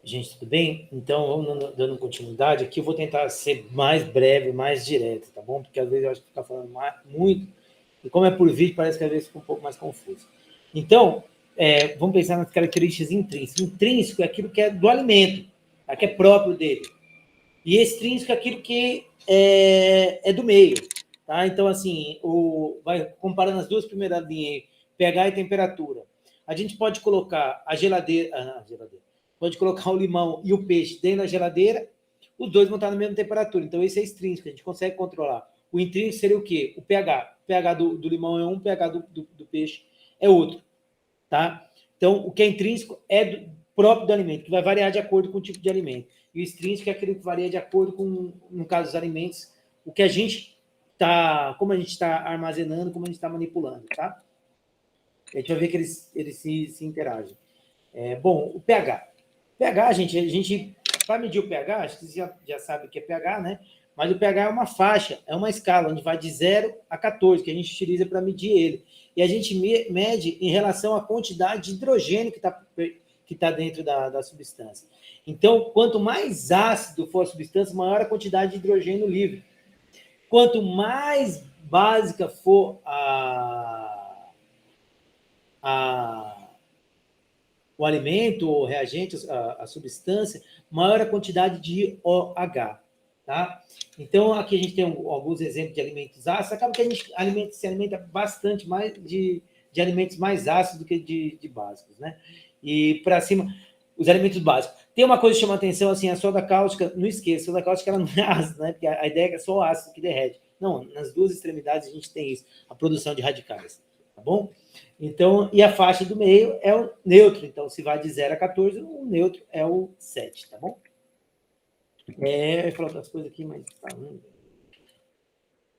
Gente, tudo bem? Então, vamos dando continuidade aqui. Eu vou tentar ser mais breve, mais direto, tá bom? Porque às vezes eu acho que fica falando muito, e como é por vídeo, parece que às vezes fica um pouco mais confuso. Então, vamos pensar nas características intrínsecas. Intrínseco é aquilo que é do alimento, que é próprio dele. E extrínseco é aquilo que é do meio. Tá? Então, assim, comparando as duas primeiras linhas, pH e temperatura. A gente pode colocar a geladeira, pode colocar o limão e o peixe dentro da geladeira, os dois vão estar na mesma temperatura. Então, esse é extrínseco, a gente consegue controlar. O intrínseco seria o quê? O pH. O pH do limão é um, o pH do peixe é outro. Tá? Então, o que é intrínseco é próprio do alimento, que vai variar de acordo com o tipo de alimento. E o extrínseco é aquele que varia de acordo com, no caso dos alimentos, o que a gente está, como a gente está armazenando, como a gente está manipulando, tá? A gente vai ver que eles se interagem. Bom, o pH. pH, gente para medir o pH, acho que você já sabe o que é pH, né? Mas o pH é uma faixa, é uma escala, onde vai de 0 a 14, que a gente utiliza para medir ele. E a gente mede em relação à quantidade de hidrogênio que tá dentro da substância. Então, quanto mais ácido for a substância, maior a quantidade de hidrogênio livre. Quanto mais básica for o alimento, o reagente, a substância, maior a quantidade de OH. Tá? Então, aqui a gente tem alguns exemplos de alimentos ácidos. Acaba que a gente se alimenta bastante mais de alimentos mais ácidos do que de básicos. Né? E para cima, os alimentos básicos. Tem uma coisa que chama atenção, assim, a soda cáustica, não esqueça, a soda cáustica ela não é ácida, né? Porque a ideia é que é só o ácido que derrete. Não, nas duas extremidades a gente tem isso, a produção de radicais. Tá bom? Então, e a faixa do meio é o neutro. Então, se vai de 0 a 14, o neutro é o 7, tá bom? Eu ia falar outras coisas aqui, mas tá.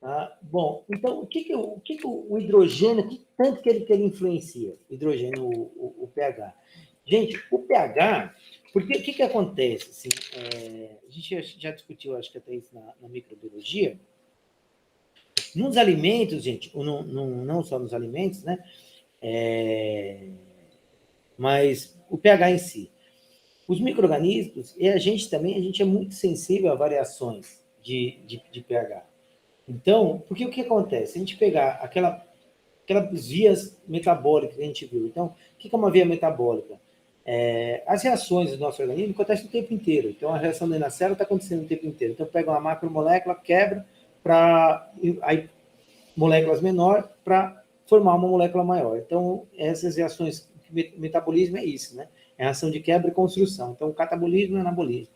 Tá? Bom, então, o que o hidrogênio, tanto que ele influencia? O hidrogênio, o pH. Gente, o pH, porque o que acontece? Assim, a gente já discutiu, acho que até isso na microbiologia. Nos alimentos, gente, não só nos alimentos, né? Mas o pH em si. Os micro-organismos, e a gente também, a gente é muito sensível a variações de pH. Então, porque o que acontece? Se a gente pegar aquelas vias metabólicas que a gente viu, então, o que é uma via metabólica? As reações do nosso organismo acontecem o tempo inteiro. Então, a reação dentro da célula está acontecendo o tempo inteiro. Então, pega uma macromolécula, quebra para moléculas menores para formar uma molécula maior. Então, essas reações, metabolismo é isso, né? É a ação de quebra e construção. Então, catabolismo e anabolismo.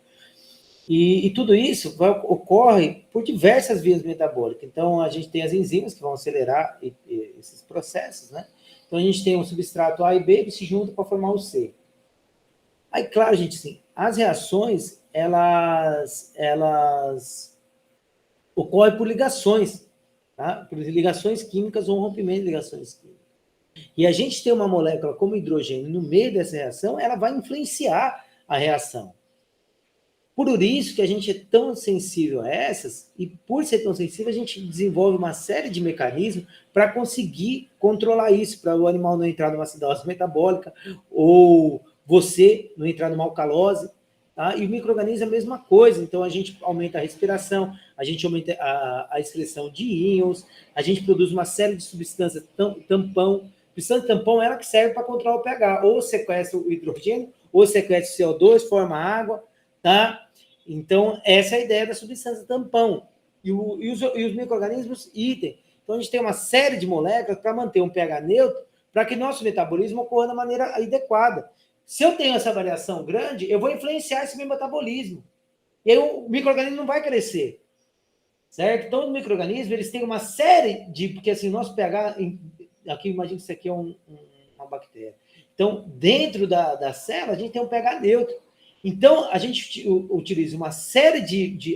E tudo isso ocorre por diversas vias metabólicas. Então, a gente tem as enzimas que vão acelerar esses processos, né? Então, a gente tem um substrato A e B que se juntam para formar o C. Aí, claro, gente, sim, as reações, elas ocorrem por ligações, tá? Por ligações químicas ou rompimento de ligações químicas. E a gente tem uma molécula como hidrogênio no meio dessa reação, ela vai influenciar a reação. Por isso que a gente é tão sensível a essas, e por ser tão sensível, a gente desenvolve uma série de mecanismos para conseguir controlar isso, para o animal não entrar numa acidose metabólica, ou você não entrar numa alcalose. Tá? E o micro-organismo é a mesma coisa, então a gente aumenta a respiração, a gente aumenta a excreção de íons, a gente produz uma série de substâncias tampão. Substância tampão é ela que serve para controlar o pH, ou sequestra o hidrogênio, ou sequestra o CO2, forma água, tá? Então, essa é a ideia da substância tampão. E os micro-organismos, idem. Então, a gente tem uma série de moléculas para manter um pH neutro, para que nosso metabolismo ocorra da maneira adequada. Se eu tenho essa variação grande, eu vou influenciar esse meu metabolismo. E aí o micro-organismo não vai crescer. Certo? Então, os micro-organismos, eles têm uma série de... Porque, assim, o nosso pH... Aqui, imagina que isso aqui é uma bactéria. Então, dentro da célula, a gente tem um pH neutro. Então, a gente utiliza uma série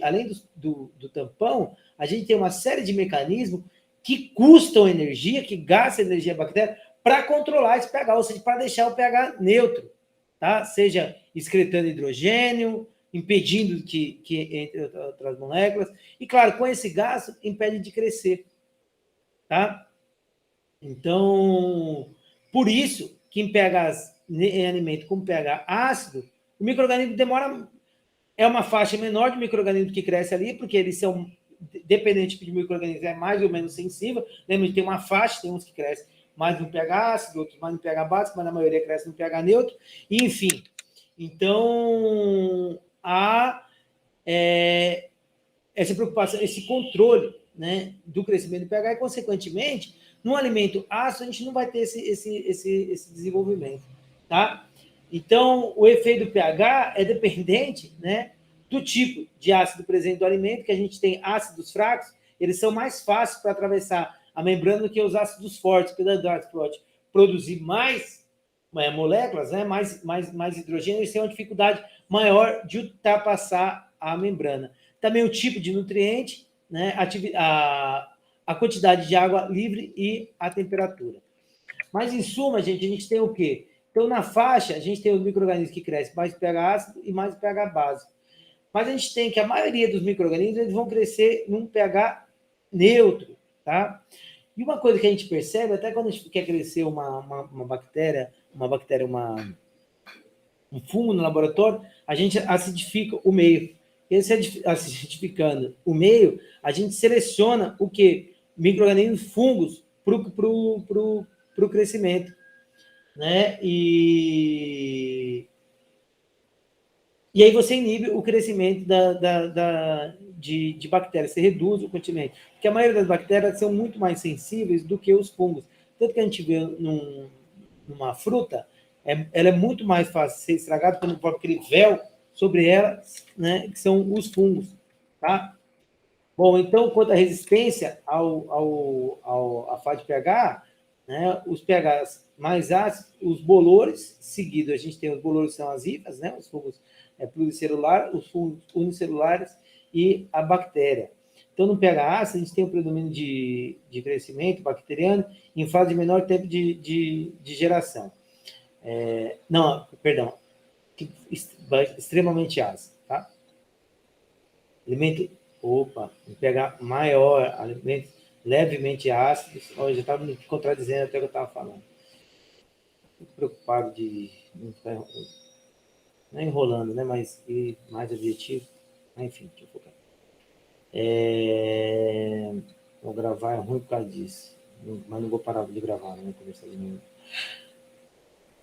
além do tampão, a gente tem uma série de mecanismos que custam energia, que gastam energia bactéria, para controlar esse pH, ou seja, para deixar o pH neutro, tá? Seja excretando hidrogênio, impedindo que entre outras moléculas, e, claro, com esse gasto, impede de crescer, tá? Então, por isso que em pHs, em alimento com pH ácido, O micro-organismo demora... É uma faixa menor de micro-organismo que cresce ali, porque eles são, dependente de micro-organismo, é mais ou menos sensível. Lembra que tem uma faixa, tem uns que crescem mais no pH ácido, outros mais no pH básico, mas na maioria cresce no pH neutro. E, enfim, então, há essa preocupação, esse controle, né, do crescimento do pH e, consequentemente, no alimento ácido, a gente não vai ter esse desenvolvimento, tá? Então, o efeito do pH é dependente, né, do tipo de ácido presente do alimento, que a gente tem ácidos fracos, eles são mais fáceis para atravessar a membrana do que os ácidos fortes, porque o ácido forte produzir mais moléculas, né, mais hidrogênio, eles têm uma dificuldade maior de ultrapassar a membrana. Também o tipo de nutriente, né, a quantidade de água livre e a temperatura. Mas, em suma, gente, a gente tem o quê? Então, na faixa, a gente tem os micro-organismos que crescem mais pH ácido e mais pH básico. Mas a gente tem que a maioria dos micro-organismos eles vão crescer num pH neutro, tá? E uma coisa que a gente percebe, até quando a gente quer crescer uma bactéria, um fungo no laboratório, a gente acidifica o meio. Esse acidificando o meio, a gente seleciona o quê? Micro-organismos fungos para o crescimento, né? E aí você inibe o crescimento de bactérias, você reduz o crescimento. Porque a maioria das bactérias são muito mais sensíveis do que os fungos. Tanto que a gente vê numa fruta, ela é muito mais fácil de ser estragada quando forma aquele véu sobre ela, né, que são os fungos, tá? Bom, então, quanto à resistência à faixa de pH, né, os pHs mais ácidos, os bolores, seguido, a gente tem os bolores que são as hifas, né, os fungos pluricelulares, os fungos unicelulares e a bactéria. Então, no pH ácido, a gente tem o predomínio de crescimento bacteriano em fase de menor tempo de geração. Extremamente ácido, tá? Alimento, um pH maior, alimentos levemente ácidos. Eu já estava me contradizendo até o que eu estava falando. Fico preocupado de não ficar não enrolando, né? Mas mais objetivo. Enfim, deixa eu focar. Vou gravar, é ruim por causa disso. Mas não vou parar de gravar, não vou conversar de novo.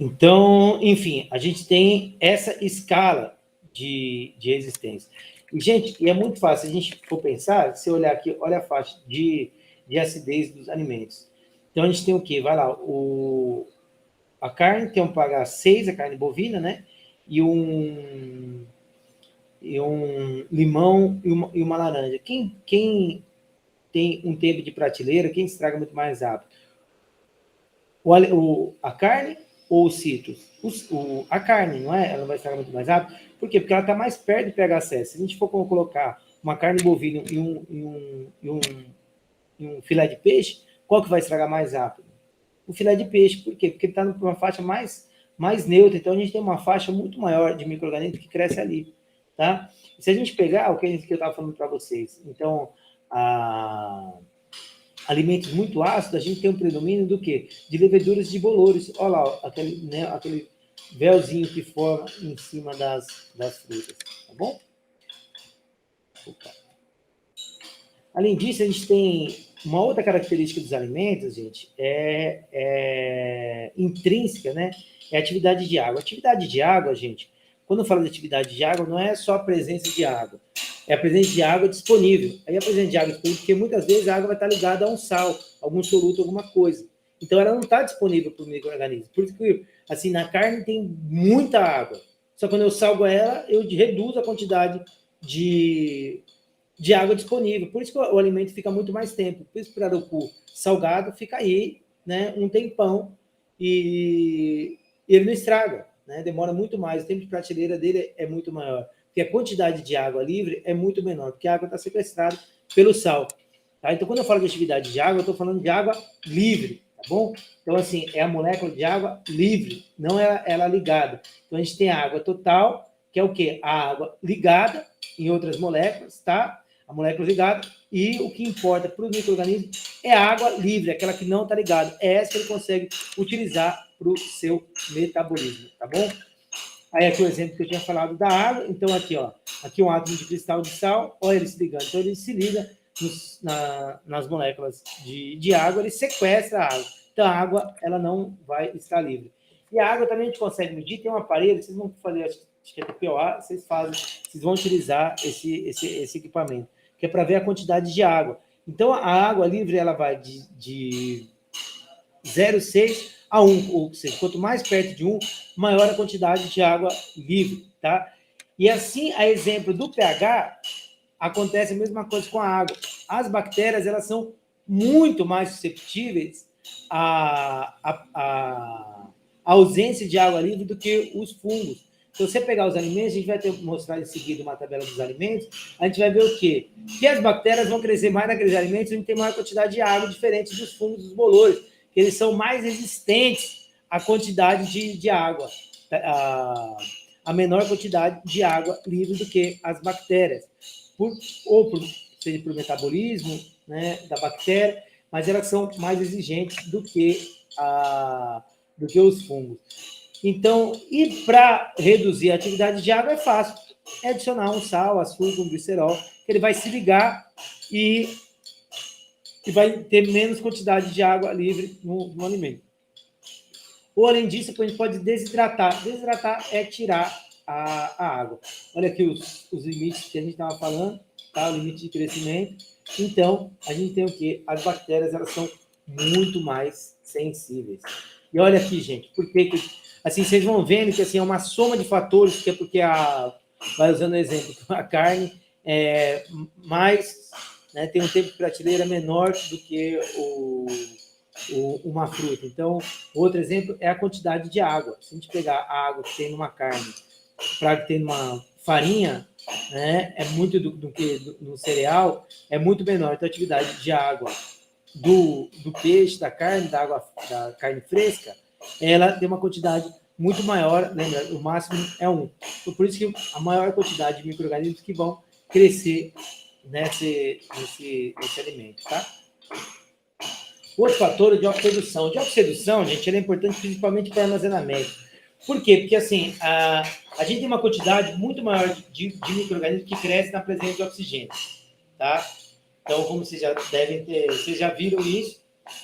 Então, enfim, a gente tem essa escala de existência. E, gente, é muito fácil. Se a gente for pensar, se olhar aqui, olha a faixa de acidez dos alimentos. Então, a gente tem o quê? Vai lá, a carne tem um pH 6, a carne bovina, né? E um limão e uma laranja. Quem tem um tempo de prateleira, quem estraga muito mais rápido? A carne ou os cítricos? A carne, não é? Ela vai estragar muito mais rápido. Por quê? Porque ela está mais perto do pH 7. Se a gente for colocar uma carne bovina e um filé de peixe, qual que vai estragar mais rápido? O filé de peixe. Por quê? Porque ele está numa faixa mais neutra. Então, a gente tem uma faixa muito maior de micro-organismos que cresce ali. Tá? E se a gente pegar o que eu estava falando para vocês, então, alimentos muito ácidos, a gente tem um predomínio do quê? De leveduras de bolores. Olha lá, aquele véuzinho que forma em cima das frutas, tá bom? Opa. Além disso, a gente tem uma outra característica dos alimentos, gente, intrínseca, né? É a atividade de água. A atividade de água, gente, quando eu falo de atividade de água, não é só a presença de água, é a presença de água disponível. Aí a presença de água disponível, porque muitas vezes a água vai estar ligada a um sal, algum soluto, alguma coisa. Então, ela não está disponível para o micro-organismo. Por isso que, assim, na carne tem muita água. Só que quando eu salgo ela, eu reduzo a quantidade de água disponível. Por isso que o alimento fica muito mais tempo. Por isso que o pirarucu salgado fica aí, né, um tempão e ele não estraga, né? Demora muito mais. O tempo de prateleira dele é muito maior. Porque a quantidade de água livre é muito menor, porque a água está sequestrada pelo sal. Tá? Então, quando eu falo de atividade de água, eu estou falando de água livre, tá bom? Então, assim, é a molécula de água livre, não é ela ligada. Então, a gente tem a água total, que é o quê? A água ligada em outras moléculas, tá? A molécula ligada, e o que importa para o micro-organismo é a água livre, aquela que não está ligada. É essa que ele consegue utilizar para o seu metabolismo, tá bom? Aí aqui o exemplo que eu tinha falado da água. Então aqui, ó, aqui um átomo de cristal de sal, olha ele se ligando. Então ele se liga nas moléculas de água, ele sequestra a água. Então a água, ela não vai estar livre. E a água também a gente consegue medir, tem um aparelho, vocês vão fazer, acho que é TPOA, vocês vão utilizar esse equipamento, que é para ver a quantidade de água. Então a água livre, ela vai de 0,6 a 1, ou seja, quanto mais perto de 1, maior a quantidade de água livre, tá? E assim, a exemplo do pH, acontece a mesma coisa com a água. As bactérias, elas são muito mais susceptíveis à ausência de água livre do que os fungos. Se você pegar os alimentos, a gente vai mostrar em seguida uma tabela dos alimentos, a gente vai ver o quê? Que as bactérias vão crescer mais naqueles alimentos onde tem maior quantidade de água, diferente dos fungos, dos bolores, que eles são mais resistentes à quantidade de água, a menor quantidade de água livre do que as bactérias, seja por metabolismo, né, da bactéria, mas elas são mais exigentes do que os fungos. Então, e para reduzir a atividade de água é fácil, é adicionar um sal, açúcar, um glicerol, que ele vai se ligar e vai ter menos quantidade de água livre no alimento. Ou, além disso, a gente pode desidratar. Desidratar é tirar a água. Olha aqui os limites que a gente estava falando, tá? O limite de crescimento. Então, a gente tem o quê? As bactérias, elas são muito mais sensíveis. E olha aqui, gente, porque assim, vocês vão vendo que assim, é uma soma de fatores, que é porque vai usando o exemplo, a carne é mais, né, tem um tempo de prateleira menor do que uma fruta. Então, outro exemplo é a quantidade de água. Se a gente pegar a água que tem numa carne para que tem numa farinha, né, é muito do que no cereal, é muito menor. Então, a atividade de água do peixe, da carne, da carne fresca, ela tem uma quantidade muito maior, lembra? O máximo é 1. Então, por isso que a maior quantidade de micro-organismos que vão crescer nesse alimento, tá? Outro fator é de oxedução. De oxedução, gente, ele é importante principalmente para armazenamento. Por quê? Porque, assim, a gente tem uma quantidade muito maior de micro-organismos que crescem na presença de oxigênio, tá? Então, como vocês já devem ter, vocês já viram isso,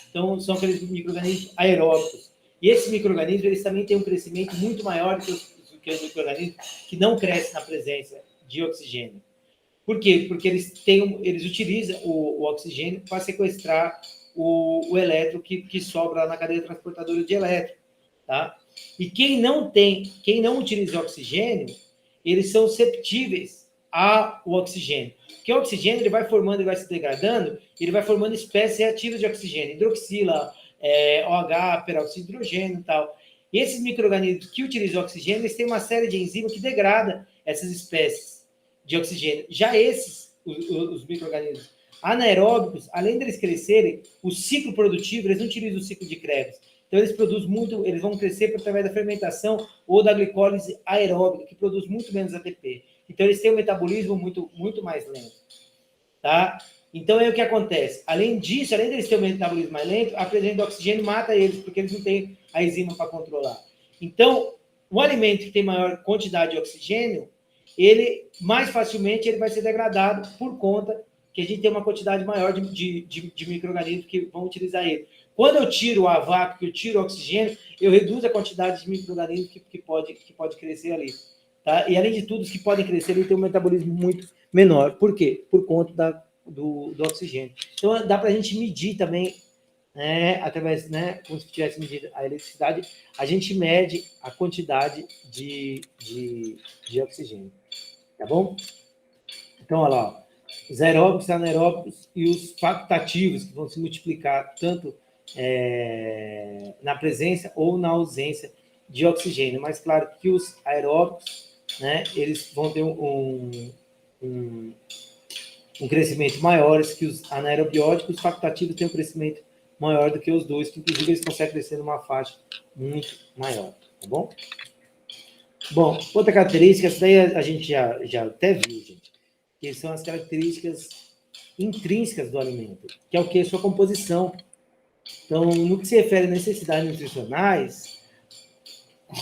então são aqueles micro-organismos aeróbicos. E esses micro-organismos, eles também têm um crescimento muito maior do que os micro-organismos que não crescem na presença de oxigênio. Por quê? Porque eles utilizam o oxigênio para sequestrar o elétron que sobra na cadeia transportadora de elétron, tá? E quem não utiliza oxigênio, eles são susceptíveis ao oxigênio. Porque o oxigênio ele vai formando e vai se degradando, ele vai formando espécies reativas de oxigênio, hidroxila, OH, peróxido de hidrogênio e tal. E esses micro-organismos que utilizam oxigênio, eles têm uma série de enzimas que degrada essas espécies de oxigênio. Já os micro-organismos anaeróbicos, além deles crescerem, o ciclo produtivo, eles não utilizam o ciclo de Krebs. Então, eles vão crescer através da fermentação ou da glicólise aeróbica, que produz muito menos ATP. Então, eles têm um metabolismo muito, muito mais lento. Tá? Então, é o que acontece. Além disso, além deles terem um metabolismo mais lento, a presença de oxigênio mata eles, porque eles não têm a enzima para controlar. Então, o alimento que tem maior quantidade de oxigênio, ele mais facilmente ele vai ser degradado por conta que a gente tem uma quantidade maior de micro-organismos que vão utilizar ele. Quando eu tiro a vácuo, que eu tiro o oxigênio, eu reduzo a quantidade de micro-organismos que pode crescer ali. Tá? E, além de tudo, os que podem crescer, ele tem um metabolismo muito menor. Por quê? Por conta do oxigênio. Então, dá para a gente medir também, né, através, né, como se tivesse medido a eletricidade, a gente mede a quantidade de oxigênio. Tá bom? Então, olha lá, ó. Os aeróbicos, anaeróbicos e os facultativos, que vão se multiplicar tanto na presença ou na ausência de oxigênio. Mas, claro, que os aeróbicos, né, eles vão ter um crescimento maior que os anaerobióticos. Os facultativos têm um crescimento maior do que os dois, que inclusive eles conseguem crescer numa faixa muito maior, tá bom? Bom, outra característica, essa daí a gente já até viu, gente, que são as características intrínsecas do alimento, que é o que? Sua composição. Então, no que se refere a necessidades nutricionais,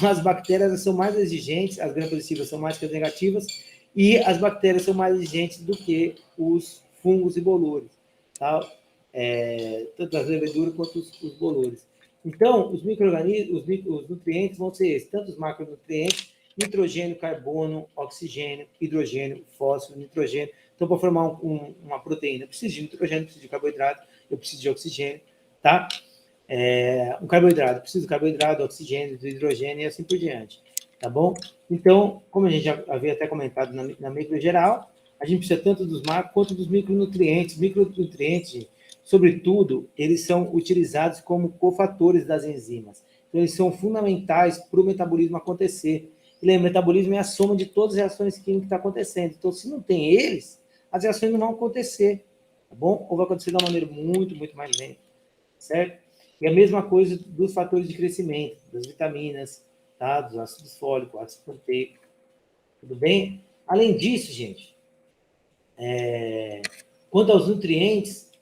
as bactérias são mais exigentes, as gram-positivas são mais que as negativas, e as bactérias são mais exigentes do que os fungos e bolores, tá? Tanto as leveduras quanto os bolores. Então, os micro-organismos, os nutrientes vão ser esses, tanto os macronutrientes, nitrogênio, carbono, oxigênio, hidrogênio, fósforo, nitrogênio. Então, para formar uma proteína, eu preciso de nitrogênio, eu preciso de carboidrato, eu preciso de oxigênio, tá? Um carboidrato, preciso do carboidrato, do oxigênio, do hidrogênio e assim por diante, tá bom? Então, como a gente já havia até comentado na micro geral, a gente precisa tanto dos macro quanto dos micronutrientes. Micronutrientes, sobretudo, eles são utilizados como cofatores das enzimas. Então, eles são fundamentais para o metabolismo acontecer. E lembra, o metabolismo é a soma de todas as reações químicas que estão acontecendo. Então, se não tem eles, as reações não vão acontecer, tá bom? Ou vai acontecer de uma maneira muito, muito mais lenta, certo? E a mesma coisa dos fatores de crescimento, das vitaminas, tá? Dos ácidos fólicos, ácido proteico, tudo bem? Além disso, gente, quanto aos nutrientes,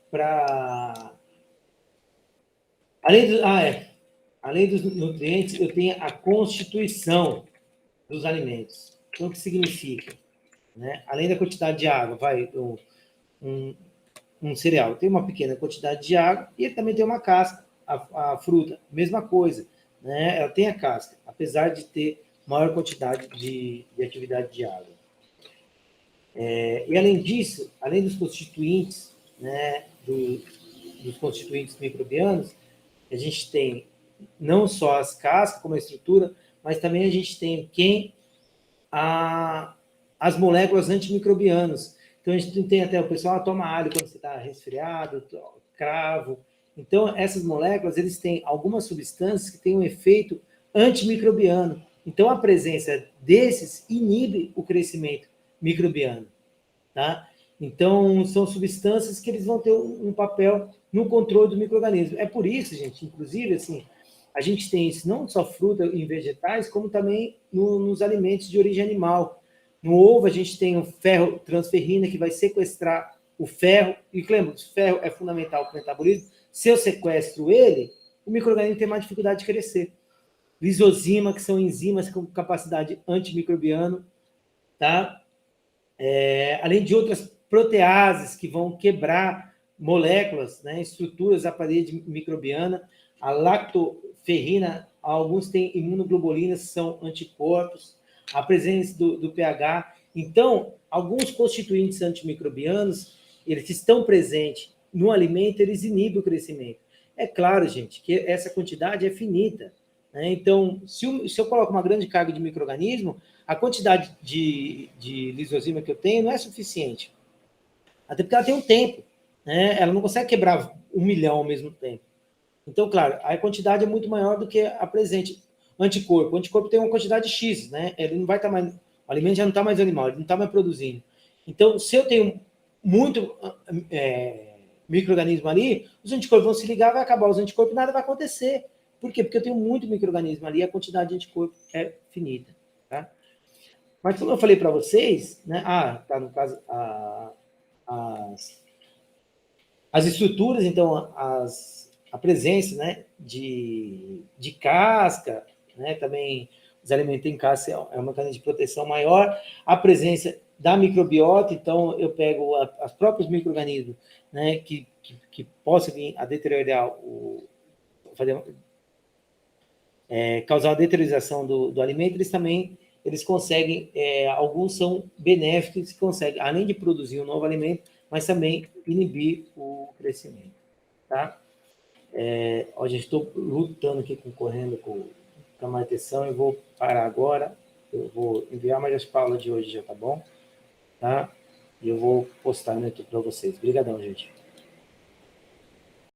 além dos nutrientes, eu tenho a constituição dos alimentos. Então, o que significa? Né? Além da quantidade de água, um cereal tem uma pequena quantidade de água e ele também tem uma casca. A fruta, mesma coisa, né? Ela tem a casca, apesar de ter maior quantidade de atividade de água. E além disso, além dos constituintes, né, dos constituintes microbianos, a gente tem não só as cascas como a estrutura, mas também a gente tem as moléculas antimicrobianas. Então, a gente tem até o pessoal toma alho quando você está resfriado, cravo. Então, essas moléculas, eles têm algumas substâncias que têm um efeito antimicrobiano. Então, a presença desses inibe o crescimento microbiano, tá? Então, são substâncias que eles vão ter um papel no controle do micro-organismo. É por isso, gente, inclusive, assim, a gente tem isso não só fruta em vegetais, como também nos alimentos de origem animal. No ovo, a gente tem o ferro transferrina, que vai sequestrar o ferro. E lembra, o ferro é fundamental para o metabolismo. Se eu sequestro ele, o micro-organismo tem mais dificuldade de crescer. Lisozima, que são enzimas com capacidade antimicrobiana, tá? Além de outras proteases que vão quebrar moléculas, né, estruturas da parede microbiana, a lactoferrina, alguns têm imunoglobulinas, que são anticorpos, a presença do pH. Então, alguns constituintes antimicrobianos, eles estão presentes no alimento, eles inibem o crescimento. É claro, gente, que essa quantidade é finita, né? Então, se eu coloco uma grande carga de micro-organismo, a quantidade de lisozima que eu tenho não é suficiente. Até porque ela tem um tempo, né? Ela não consegue quebrar 1 milhão ao mesmo tempo. Então, claro, a quantidade é muito maior do que a presente. Anticorpo. O anticorpo tem uma quantidade X, né? Ele não vai estar mais. O alimento já não está mais animal, ele não está mais produzindo. Então, se eu tenho muito micro-organismo ali, os anticorpos vão se ligar, vai acabar os anticorpos, nada vai acontecer. Por quê? Porque eu tenho muito micro-organismo ali, a quantidade de anticorpo é finita, tá? Mas como eu falei para vocês, né? Tá, no caso, as estruturas, então, a presença, né, de casca, né, também os alimentos em casca é uma mecanismo de proteção maior, a presença da microbiota, então eu pego os próprios micro-organismos, né, que possam vir a deteriorar causar a deteriorização do alimento, eles conseguem, alguns são benéficos, conseguem, além de produzir um novo alimento, mas também inibir o crescimento, tá? Já estou lutando aqui, concorrendo com a manutenção, eu vou parar agora, eu vou enviar mais as aulas de hoje, já tá bom? Tá? E eu vou postar no YouTube para vocês. Obrigadão, gente.